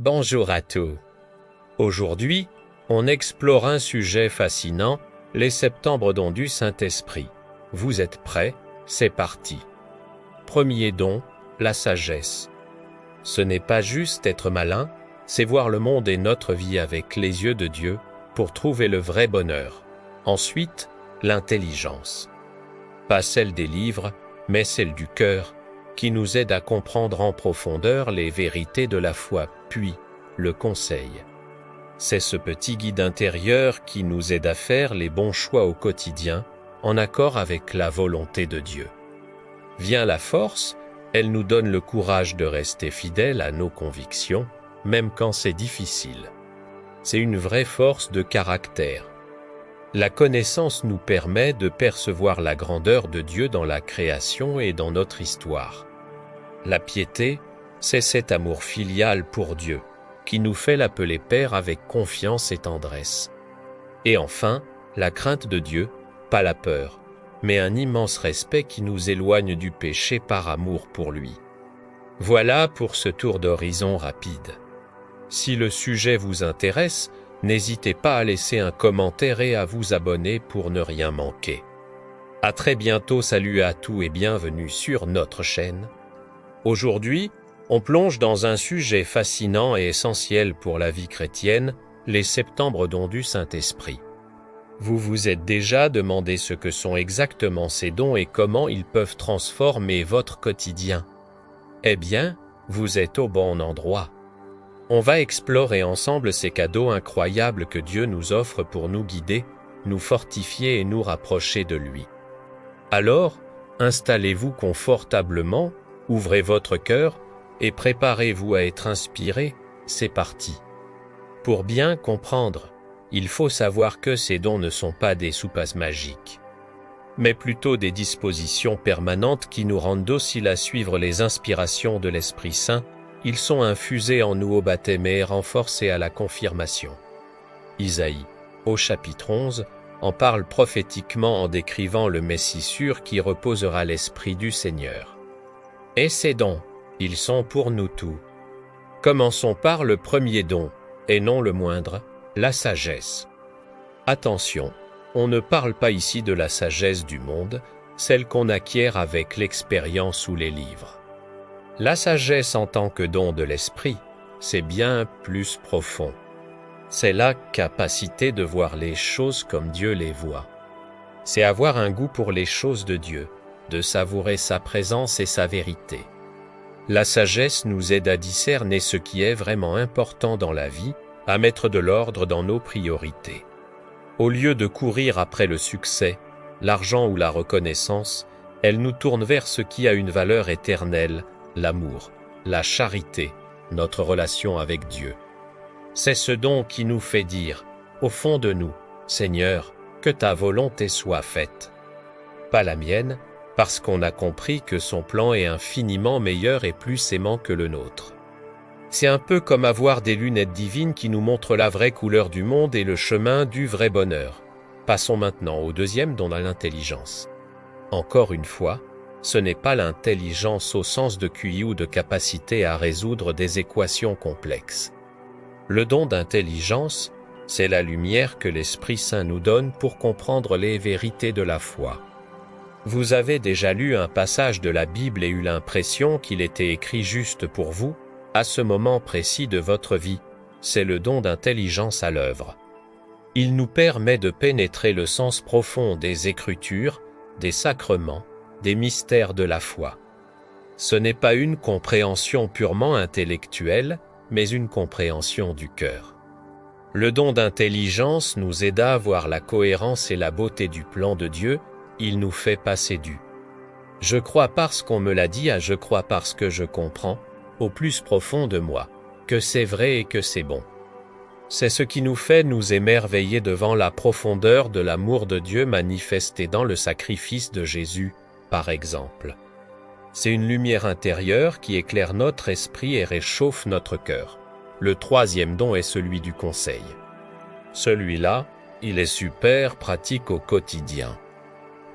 Bonjour à tous. Aujourd'hui, on explore un sujet fascinant, les septembres dons du Saint-Esprit. Vous êtes prêts? C'est parti. Premier don, la sagesse. Ce n'est pas juste être malin, c'est voir le monde et notre vie avec les yeux de Dieu pour trouver le vrai bonheur. Ensuite, l'intelligence. Pas celle des livres, mais celle du cœur, qui nous aide à comprendre en profondeur les vérités de la foi, puis le conseil. C'est ce petit guide intérieur qui nous aide à faire les bons choix au quotidien, en accord avec la volonté de Dieu. Vient la force, elle nous donne le courage de rester fidèles à nos convictions, même quand c'est difficile. C'est une vraie force de caractère. La connaissance nous permet de percevoir la grandeur de Dieu dans la création et dans notre histoire. La piété, c'est cet amour filial pour Dieu, qui nous fait l'appeler Père avec confiance et tendresse. Et enfin, la crainte de Dieu, pas la peur, mais un immense respect qui nous éloigne du péché par amour pour lui. Voilà pour ce tour d'horizon rapide. Si le sujet vous intéresse, n'hésitez pas à laisser un commentaire et à vous abonner pour ne rien manquer. À très bientôt, salut à tous et bienvenue sur notre chaîne. Aujourd'hui, on plonge dans un sujet fascinant et essentiel pour la vie chrétienne, les septembres dons du Saint-Esprit. Vous vous êtes déjà demandé ce que sont exactement ces dons et comment ils peuvent transformer votre quotidien. Eh bien, vous êtes au bon endroit. On va explorer ensemble ces cadeaux incroyables que Dieu nous offre pour nous guider, nous fortifier et nous rapprocher de lui. Alors, installez-vous confortablement, ouvrez votre cœur et préparez-vous à être inspiré, c'est parti. Pour bien comprendre, il faut savoir que ces dons ne sont pas des soupasses magiques, mais plutôt des dispositions permanentes qui nous rendent dociles à suivre les inspirations de l'Esprit Saint. Ils sont infusés en nous au baptême et renforcés à la confirmation. Isaïe, au chapitre 11, en parle prophétiquement en décrivant le Messie sûr qui reposera l'Esprit du Seigneur. Et ces dons, ils sont pour nous tous. Commençons par le premier don, et non le moindre, la sagesse. Attention, on ne parle pas ici de la sagesse du monde, celle qu'on acquiert avec l'expérience ou les livres. La sagesse en tant que don de l'esprit, c'est bien plus profond. C'est la capacité de voir les choses comme Dieu les voit. C'est avoir un goût pour les choses de Dieu, de savourer sa présence et sa vérité. La sagesse nous aide à discerner ce qui est vraiment important dans la vie, à mettre de l'ordre dans nos priorités. Au lieu de courir après le succès, l'argent ou la reconnaissance, elle nous tourne vers ce qui a une valeur éternelle, l'amour, la charité, notre relation avec Dieu. C'est ce don qui nous fait dire, au fond de nous, Seigneur, que ta volonté soit faite. Pas la mienne, parce qu'on a compris que son plan est infiniment meilleur et plus aimant que le nôtre. C'est un peu comme avoir des lunettes divines qui nous montrent la vraie couleur du monde et le chemin du vrai bonheur. Passons maintenant au deuxième don de l'intelligence. Encore une fois, ce n'est pas l'intelligence au sens de QI ou de capacité à résoudre des équations complexes. Le don d'intelligence, c'est la lumière que l'Esprit Saint nous donne pour comprendre les vérités de la foi. Vous avez déjà lu un passage de la Bible et eu l'impression qu'il était écrit juste pour vous, à ce moment précis de votre vie. C'est le don d'intelligence à l'œuvre. Il nous permet de pénétrer le sens profond des Écritures, des sacrements, des mystères de la foi. Ce n'est pas une compréhension purement intellectuelle, mais une compréhension du cœur. Le don d'intelligence nous aide à voir la cohérence et la beauté du plan de Dieu, il nous fait passer du « je crois parce qu'on me l'a dit » à « je crois parce que je comprends » au plus profond de moi, que c'est vrai et que c'est bon. C'est ce qui nous fait nous émerveiller devant la profondeur de l'amour de Dieu manifesté dans le sacrifice de Jésus, par exemple. C'est une lumière intérieure qui éclaire notre esprit et réchauffe notre cœur. Le troisième don est celui du conseil. Celui-là, il est super pratique au quotidien.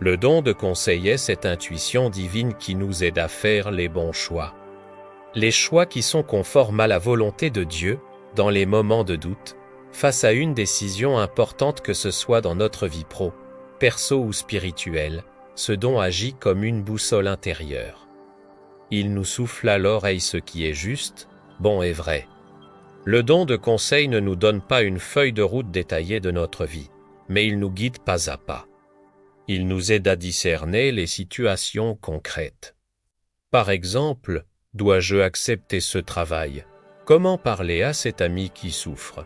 Le don de conseil est cette intuition divine qui nous aide à faire les bons choix. Les choix qui sont conformes à la volonté de Dieu, dans les moments de doute, face à une décision importante que ce soit dans notre vie perso ou spirituelle, ce don agit comme une boussole intérieure. Il nous souffle à l'oreille ce qui est juste, bon et vrai. Le don de conseil ne nous donne pas une feuille de route détaillée de notre vie, mais il nous guide pas à pas. Il nous aide à discerner les situations concrètes. Par exemple, dois-je accepter ce travail? Comment parler à cet ami qui souffre?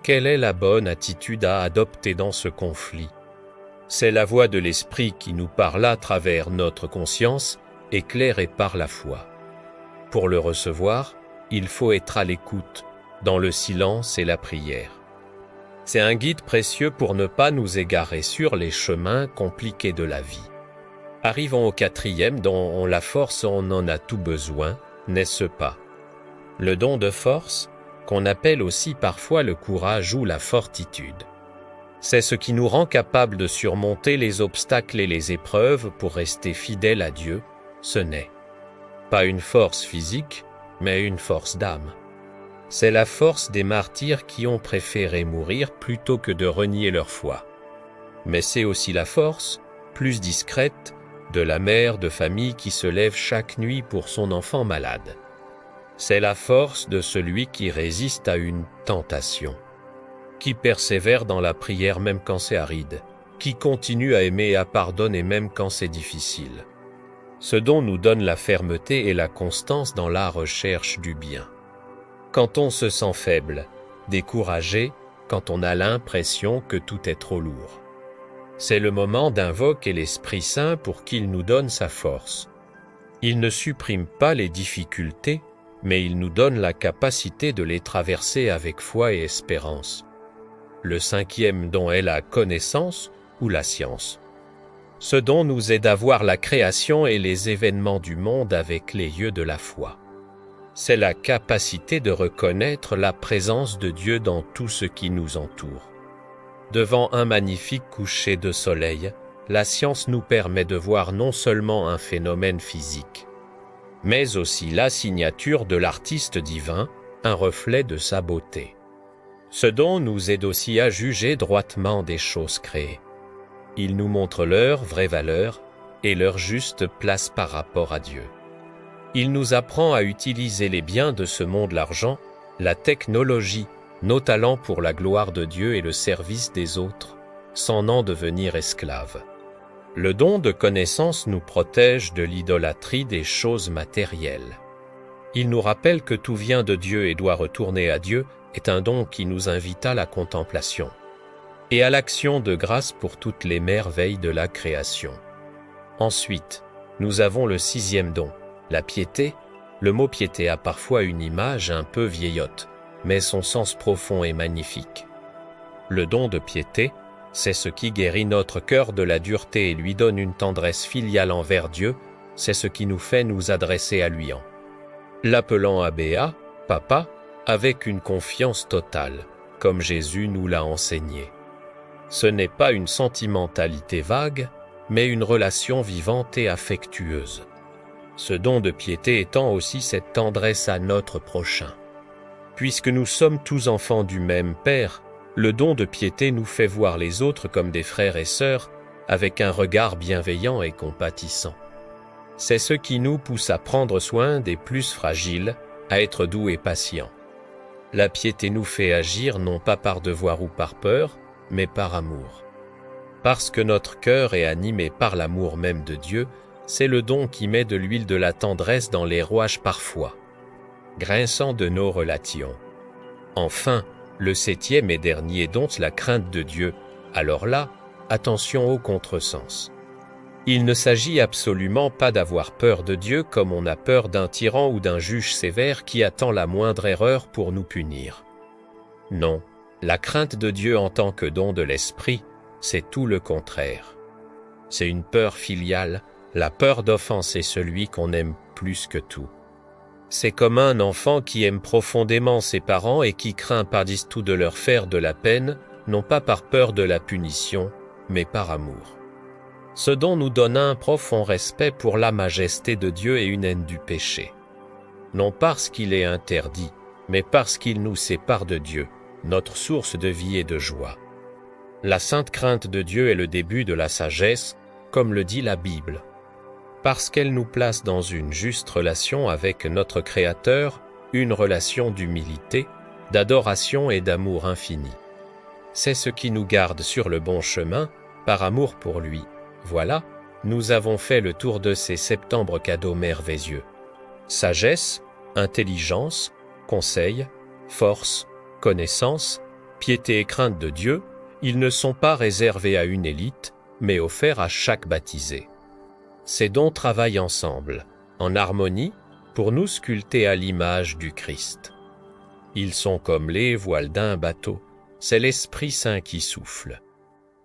Quelle est la bonne attitude à adopter dans ce conflit? C'est la voix de l'Esprit qui nous parle à travers notre conscience, éclairée par la foi. Pour le recevoir, il faut être à l'écoute, dans le silence et la prière. C'est un guide précieux pour ne pas nous égarer sur les chemins compliqués de la vie. Arrivons au 4e dont la force on en a tout besoin, n'est-ce pas? Le don de force, qu'on appelle aussi parfois le courage ou la fortitude. C'est ce qui nous rend capables de surmonter les obstacles et les épreuves pour rester fidèles à Dieu. Ce n'est pas une force physique, mais une force d'âme. C'est la force des martyrs qui ont préféré mourir plutôt que de renier leur foi. Mais c'est aussi la force, plus discrète, de la mère de famille qui se lève chaque nuit pour son enfant malade. C'est la force de celui qui résiste à une tentation, qui persévère dans la prière même quand c'est aride, qui continue à aimer et à pardonner même quand c'est difficile. Ce don nous donne la fermeté et la constance dans la recherche du bien. Quand on se sent faible, découragé, quand on a l'impression que tout est trop lourd. C'est le moment d'invoquer l'Esprit Saint pour qu'il nous donne sa force. Il ne supprime pas les difficultés, mais il nous donne la capacité de les traverser avec foi et espérance. Le 5e don est la connaissance ou la science. Ce don nous aide à voir la création et les événements du monde avec les yeux de la foi. C'est la capacité de reconnaître la présence de Dieu dans tout ce qui nous entoure. Devant un magnifique coucher de soleil, la science nous permet de voir non seulement un phénomène physique, mais aussi la signature de l'artiste divin, un reflet de sa beauté. Ce don nous aide aussi à juger droitement des choses créées. Il nous montre leur vraie valeur et leur juste place par rapport à Dieu. Il nous apprend à utiliser les biens de ce monde, l'argent, la technologie, nos talents pour la gloire de Dieu et le service des autres, sans en devenir esclaves. Le don de connaissance nous protège de l'idolâtrie des choses matérielles. Il nous rappelle que tout vient de Dieu et doit retourner à Dieu est un don qui nous invite à la contemplation et à l'action de grâce pour toutes les merveilles de la création. Ensuite, nous avons le 6e don, la piété. Le mot piété a parfois une image un peu vieillotte, mais son sens profond est magnifique. Le don de piété, c'est ce qui guérit notre cœur de la dureté et lui donne une tendresse filiale envers Dieu, c'est ce qui nous fait nous adresser à lui en l'appelant Abba, Papa, avec une confiance totale, comme Jésus nous l'a enseigné. Ce n'est pas une sentimentalité vague, mais une relation vivante et affectueuse. Ce don de piété étend aussi cette tendresse à notre prochain. Puisque nous sommes tous enfants du même Père, le don de piété nous fait voir les autres comme des frères et sœurs, avec un regard bienveillant et compatissant. C'est ce qui nous pousse à prendre soin des plus fragiles, à être doux et patients. La piété nous fait agir non pas par devoir ou par peur, mais par amour. Parce que notre cœur est animé par l'amour même de Dieu, c'est le don qui met de l'huile de la tendresse dans les rouages parfois, grinçants de nos relations. Enfin, le 7e et dernier don, la crainte de Dieu. Alors là, attention au contresens. Il ne s'agit absolument pas d'avoir peur de Dieu comme on a peur d'un tyran ou d'un juge sévère qui attend la moindre erreur pour nous punir. Non, la crainte de Dieu en tant que don de l'esprit, c'est tout le contraire. C'est une peur filiale, la peur d'offenser celui qu'on aime plus que tout. C'est comme un enfant qui aime profondément ses parents et qui craint par-dessus tout de leur faire de la peine, non pas par peur de la punition, mais par amour. Ce don nous donne un profond respect pour la majesté de Dieu et une haine du péché. non parce qu'il est interdit, mais parce qu'il nous sépare de Dieu, notre source de vie et de joie. La sainte crainte de Dieu est le début de la sagesse, comme le dit la Bible, parce qu'elle nous place dans une juste relation avec notre Créateur, une relation d'humilité, d'adoration et d'amour infini. C'est ce qui nous garde sur le bon chemin, par amour pour lui. Voilà, nous avons fait le tour de ces septembre cadeaux merveilleux. Sagesse, intelligence, conseil, force, connaissance, piété et crainte de Dieu, ils ne sont pas réservés à une élite, mais offerts à chaque baptisé. Ces dons travaillent ensemble, en harmonie, pour nous sculpter à l'image du Christ. Ils sont comme les voiles d'un bateau, c'est l'Esprit Saint qui souffle.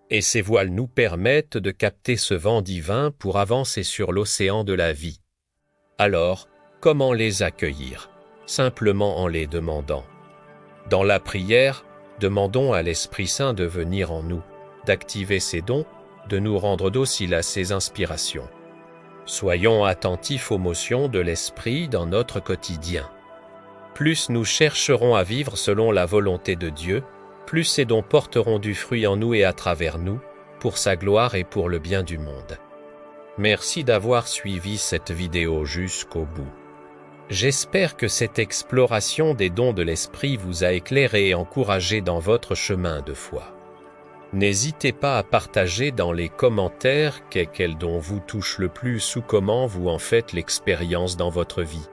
Et ces voiles nous permettent de capter ce vent divin pour avancer sur l'océan de la vie. Alors, comment les accueillir? Simplement en les demandant. Dans la prière, demandons à l'Esprit Saint de venir en nous, d'activer ses dons, de nous rendre dociles à ses inspirations. Soyons attentifs aux motions de l'Esprit dans notre quotidien. Plus nous chercherons à vivre selon la volonté de Dieu, plus ces dons porteront du fruit en nous et à travers nous, pour sa gloire et pour le bien du monde. Merci d'avoir suivi cette vidéo jusqu'au bout. J'espère que cette exploration des dons de l'Esprit vous a éclairé et encouragé dans votre chemin de foi. N'hésitez pas à partager dans les commentaires quel don vous touche le plus ou comment vous en faites l'expérience dans votre vie.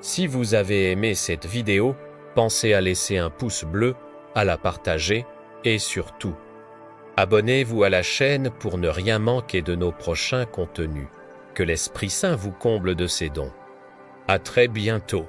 Si vous avez aimé cette vidéo, pensez à laisser un pouce bleu, à la partager et surtout, abonnez-vous à la chaîne pour ne rien manquer de nos prochains contenus. Que l'Esprit Saint vous comble de ses dons. À très bientôt.